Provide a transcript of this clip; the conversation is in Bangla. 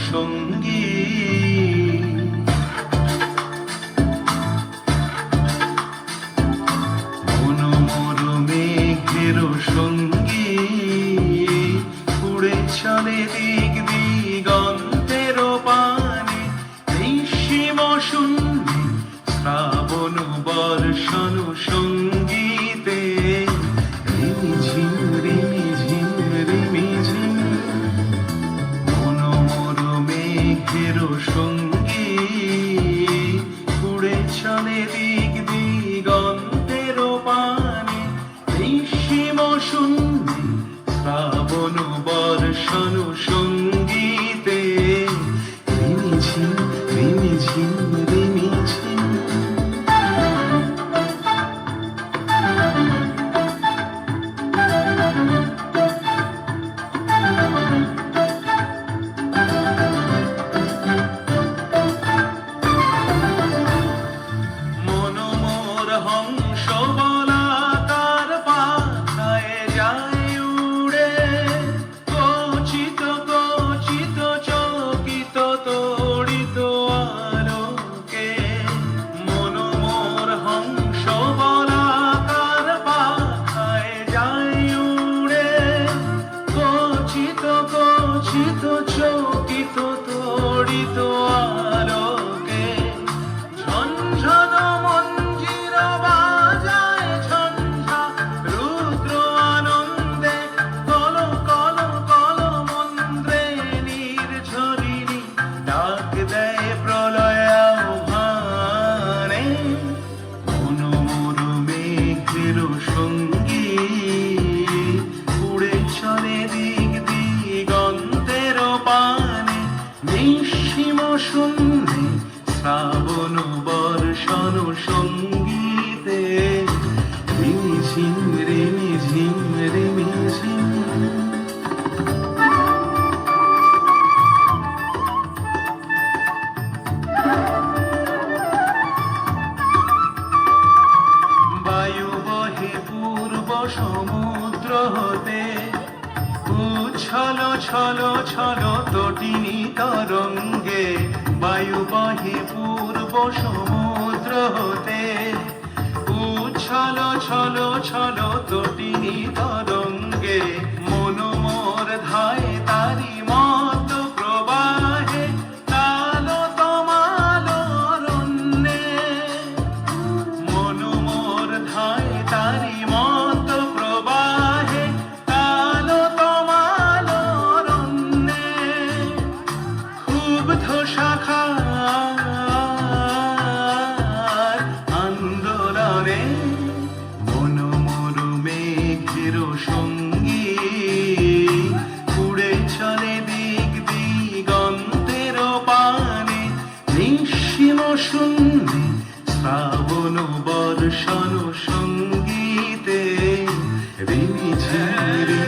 সঙ্গী মনোমর মেঘের সঙ্গী উড়ে চলে দিক দিগন্তের পানে নিঃসীম শূন্যে শ্রাবণ বর্ষণ সঙ্গীতে রিমিঝিম রিমিঝিম রিমিঝিম মনোমর মেঘের সঙ্গী উড়ে চলে দিক দিগন্তের পানে নিঃসীম শূন্যে শ্রাবণ বর্ষণ সঙ্গীতে রিমিঝিম রিমিঝিম রিমিঝিম হংস বলাকার পাথায় যায় উড়ে কচিত কচিত চকিত তড়িত আলোকে মনোমর হংস বলাকার পাথায় যায় উড়ে কচিত কচিত চকিত তড়িত আলোকে ঝনঝন সঙ্গী উড়ে চলে দিক দিগন্তের পানে নিঃসীম শূন্যে শ্রাবণ বর্ষণ সঙ্গীতে রিমিঝিম রিমিঝিম রিমিঝিম সমুদ্র হতে উচ্ছল ছল ছল তটিনী তরঙ্গে বায়ু বহে পূর্ব সমুদ্র হতে উচ্ছল ছল ছল তটিনী তরঙ্গে মনোমর ধায় তারি মত প্রবাহে কালো তমালো রণ্যে মনোমর ধায় তারি আন্দোলনে মনোমর মেঘের সঙ্গী উড়ে চলে দিক দিগন্তের পানে নিঃসীম শূন্যে শ্রাবণ বর্ষণ সঙ্গীতে রিমিঝিম